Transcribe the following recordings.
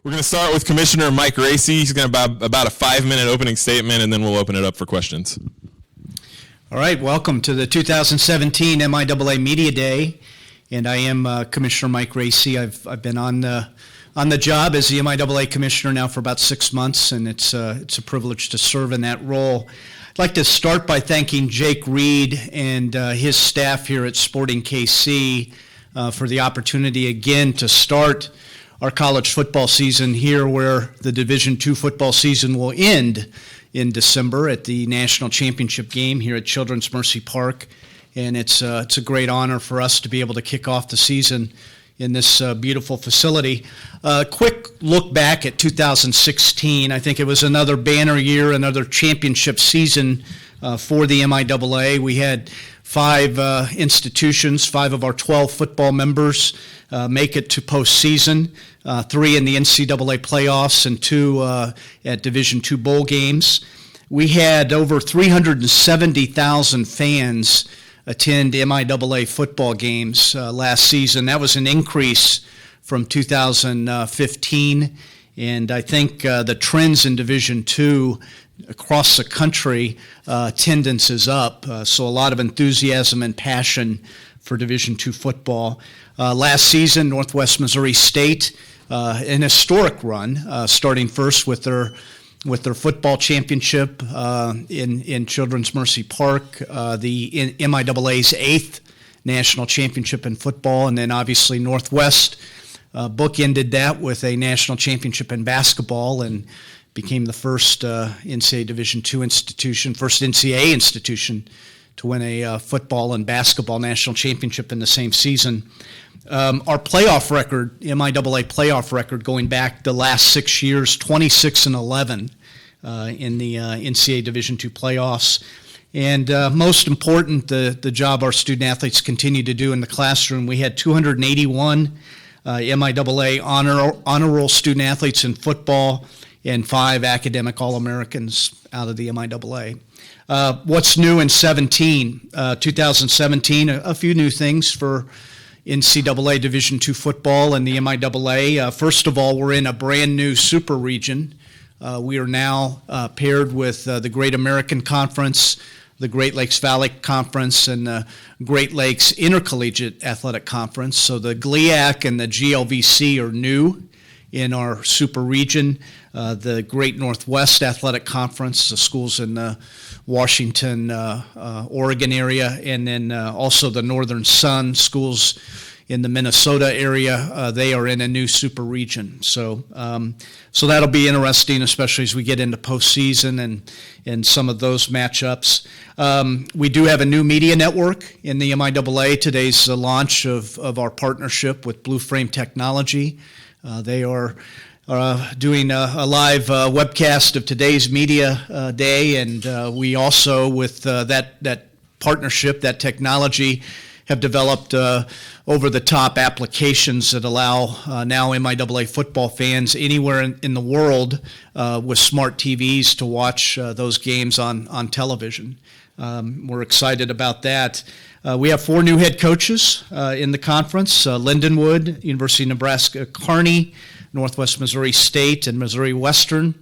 We're going to start with Commissioner Mike Racy. He's going to have about a 5-minute opening statement, and then we'll open it up for questions. All right, welcome to the 2017 MIAA Media Day, and I am Commissioner Mike Racy. I've been on the job as the MIAA Commissioner now for about 6 months, and it's a privilege to serve in that role. I'd like to start by thanking Jake Reed and his staff here at Sporting KC for the opportunity again to start our college football season here, where the Division II football season will end in December at the national championship game here at Children's Mercy Park. And it's a great honor for us to be able to kick off the season in this beautiful facility. Quick look back at 2016. I think it was another banner year, another championship season for the MIAA. We had 5 institutions, 5 of our 12 football members make it to postseason, 3 in the NCAA playoffs and 2 at Division II bowl games. We had over 370,000 fans attend MIAA football games last season. That was an increase from 2015, and I think the trends in Division II across the country, attendance is up, so a lot of enthusiasm and passion for Division II football. Last season, Northwest Missouri State, an historic run, starting first with their football championship in Children's Mercy Park, the MIAA's 8th national championship in football, and then obviously Northwest bookended that with a national championship in basketball and became the first NCAA Division II institution, first NCAA institution to win a football and basketball national championship in the same season. Our playoff record, MIAA playoff record, going back the last 6 years, 26-11 in the NCAA Division II playoffs. And most important, the job our student athletes continue to do in the classroom. We had 281 MIAA honor roll student athletes in football and 5 academic All-Americans out of the MIAA. What's new in 2017, a few new things for NCAA Division II football and the MIAA. First of all, we're in a brand new super region. We are now paired with the Great American Conference, the Great Lakes Valley Conference, and the Great Lakes Intercollegiate Athletic Conference. So the GLIAC and the GLVC are new in our super region. The Great Northwest Athletic Conference, the schools in the Washington, Oregon area, and then also the Northern Sun schools in the Minnesota area. They are in a new super region. So that'll be interesting, especially as we get into postseason and some of those matchups. We do have a new media network in the MIAA. Today's the launch of our partnership with Blue Frame Technology. They are doing a live webcast of today's media day, and we also, with that partnership, that technology, have developed over-the-top applications that allow now MIAA football fans anywhere in the world with smart TVs to watch those games on television. We're excited about that. We have 4 new head coaches in the conference: Lindenwood, University of Nebraska Kearney, Northwest Missouri State, and Missouri Western,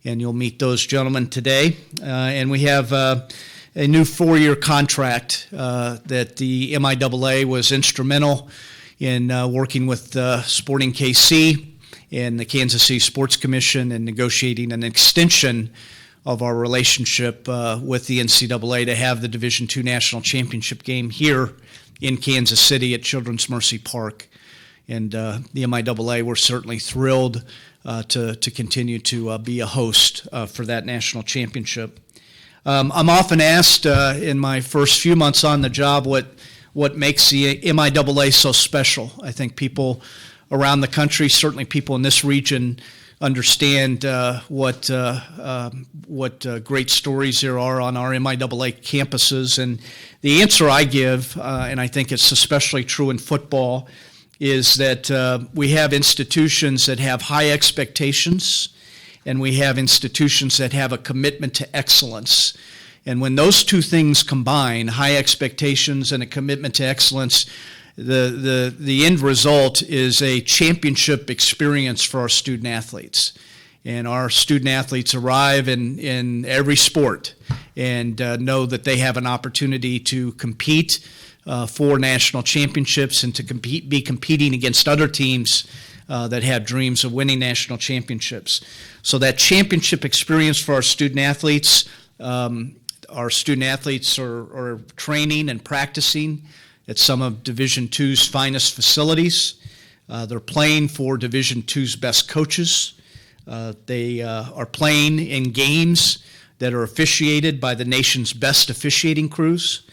and you'll meet those gentlemen today. And we have a new 4-year contract that the MIAA was instrumental in working with Sporting KC and the Kansas City Sports Commission and negotiating an extension of our relationship with the NCAA to have the Division II National Championship game here in Kansas City at Children's Mercy Park. And the MIAA, we're certainly thrilled to continue to be a host for that national championship. I'm often asked in my first few months on the job what makes the MIAA so special. I think people around the country, certainly people in this region, understand what great stories there are on our MIAA campuses. And the answer I give, and I think it's especially true in football, is that we have institutions that have high expectations, and we have institutions that have a commitment to excellence. And when those two things combine, high expectations and a commitment to excellence, the end result is a championship experience for our student athletes. And our student athletes arrive in every sport and know that they have an opportunity to compete for national championships and to be competing against other teams that have dreams of winning national championships. So that championship experience for our student athletes are training and practicing at some of Division II's finest facilities. They're playing for Division II's best coaches. They are playing in games that are officiated by the nation's best officiating crews.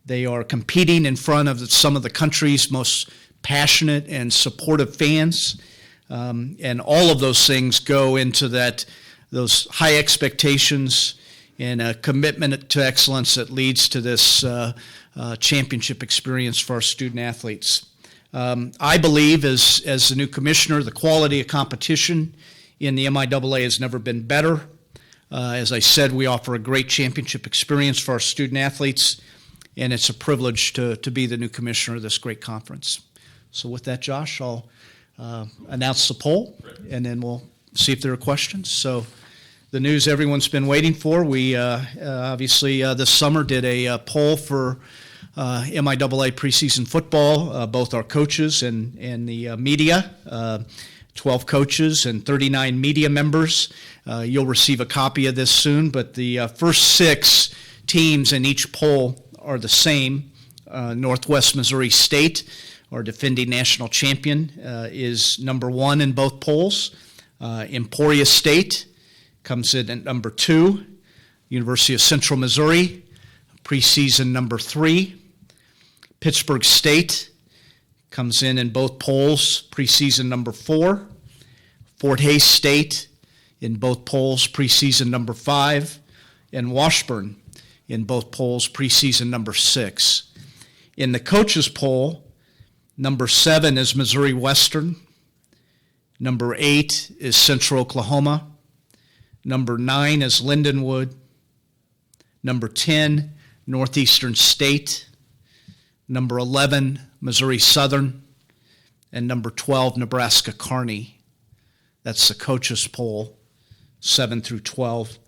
They are competing in front of some of the country's most passionate and supportive fans. And all of those things go into those high expectations and a commitment to excellence that leads to this championship experience for our student athletes. I believe, as the new commissioner, the quality of competition in the MIAA has never been better. As I said, we offer a great championship experience for our student athletes, and it's a privilege to be the new commissioner of this great conference. So with that, Josh, I'll announce the poll, and then we'll see if there are questions. So the news everyone's been waiting for, we obviously this summer did a poll for MIAA preseason football, both our coaches and the media. 12 coaches and 39 media members. You'll receive a copy of this soon, but the first 6 teams in each poll are the same. Northwest Missouri State, our defending national champion, is number 1 in both polls. Emporia State comes in at number 2. University of Central Missouri, preseason number 3. Pittsburgh State comes in both polls, preseason number 4. Fort Hays State in both polls, preseason number 5. And Washburn in both polls, preseason number 6. In the coaches poll, number 7 is Missouri Western. Number 8 is Central Oklahoma. Number 9 is Lindenwood. Number 10, Northeastern State. Number 11, Missouri Southern. And number 12, Nebraska Kearney. That's the coaches poll, 7 through 12.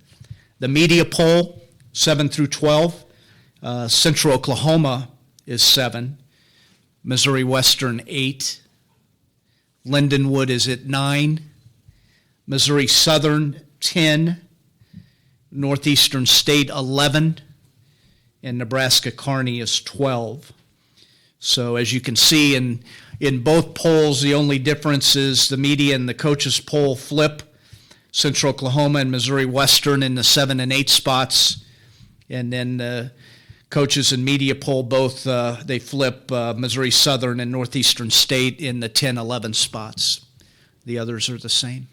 The media poll, 7 through 12. Central Oklahoma is 7. Missouri Western, 8. Lindenwood is at 9. Missouri Southern, 10. Northeastern State, 11. And Nebraska Kearney is 12. So as you can see in both polls, the only difference is the media and the coaches poll flip. Central Oklahoma and Missouri Western in the 7 and 8 spots. And then the coaches and media poll both, they flip Missouri Southern and Northeastern State in the 10, 11 spots. The others are the same.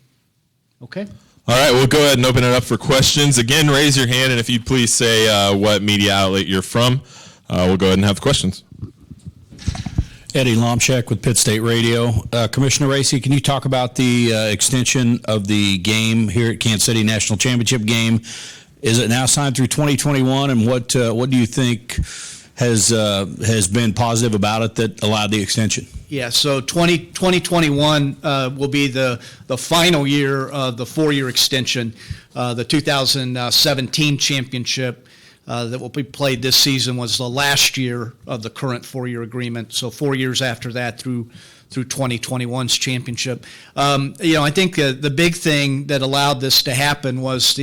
Okay? All right, we'll go ahead and open it up for questions. Again, raise your hand, and if you'd please say what media outlet you're from, we'll go ahead and have the questions. Eddie Lomchek with Pitt State Radio. Commissioner Racy, can you talk about the extension of the game here at Kansas City National Championship game? Is it now signed through 2021, and what do you think has been positive about it that allowed the extension? Yeah, so 2021 will be the final year of the 4-year extension. The 2017 championship that will be played this season was the last year of the current 4-year agreement. So 4 years after that through 2021's championship. I think the big thing that allowed this to happen was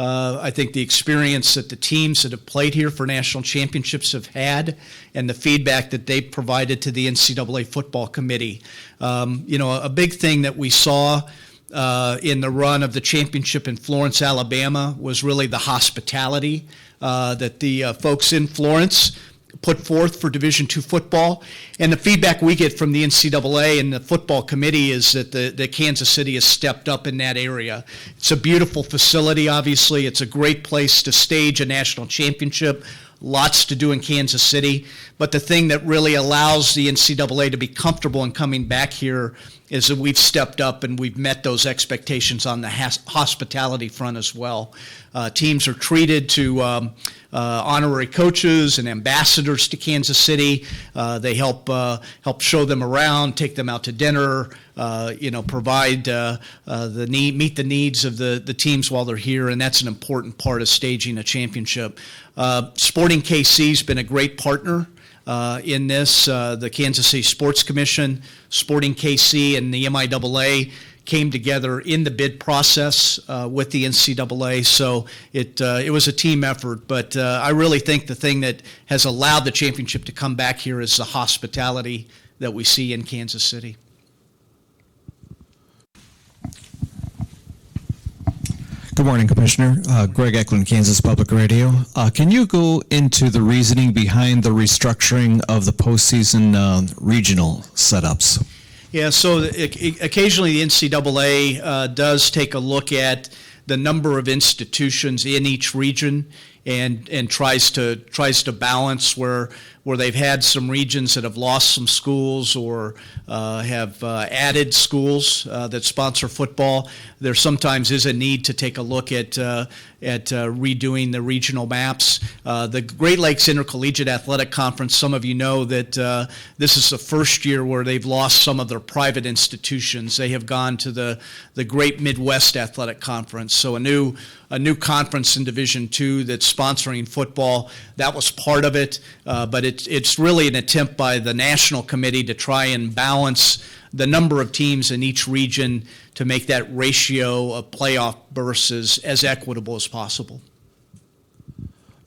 I think the experience that the teams that have played here for national championships have had and the feedback that they provided to the NCAA football committee. A big thing that we saw in the run of the championship in Florence, Alabama, was really the hospitality that the folks in Florence put forth for Division II football. And the feedback we get from the NCAA and the football committee is that the Kansas City has stepped up in that area. It's a beautiful facility, obviously. It's a great place to stage a national championship. Lots to do in Kansas City. But the thing that really allows the NCAA to be comfortable in coming back here is that we've stepped up and we've met those expectations on the hospitality front as well. Teams are treated to honorary coaches and ambassadors to Kansas City. They help show them around, take them out to dinner, provide meet the needs of the teams while they're here, and that's an important part of staging a championship. Sporting KC's been a great partner in this. The Kansas City Sports Commission, Sporting KC, and the MIAA came together in the bid process with the NCAA, so it was a team effort. But I really think the thing that has allowed the championship to come back here is the hospitality that we see in Kansas City. Good morning, Commissioner. Greg Eklund, Kansas Public Radio. Can you go into the reasoning behind the restructuring of the postseason regional setups? Yeah, so occasionally the NCAA does take a look at the number of institutions in each region and tries to balance where they've had some regions that have lost some schools or have added schools that sponsor football. There sometimes is a need to take a look at redoing the regional maps. The Great Lakes Intercollegiate Athletic Conference, some of you know that this is the first year where they've lost some of their private institutions. They have gone to the Great Midwest Athletic Conference, so a new conference in Division II that's sponsoring football. That was part of it, but it's really an attempt by the national committee to try and balance the number of teams in each region to make that ratio of playoff berths as equitable as possible.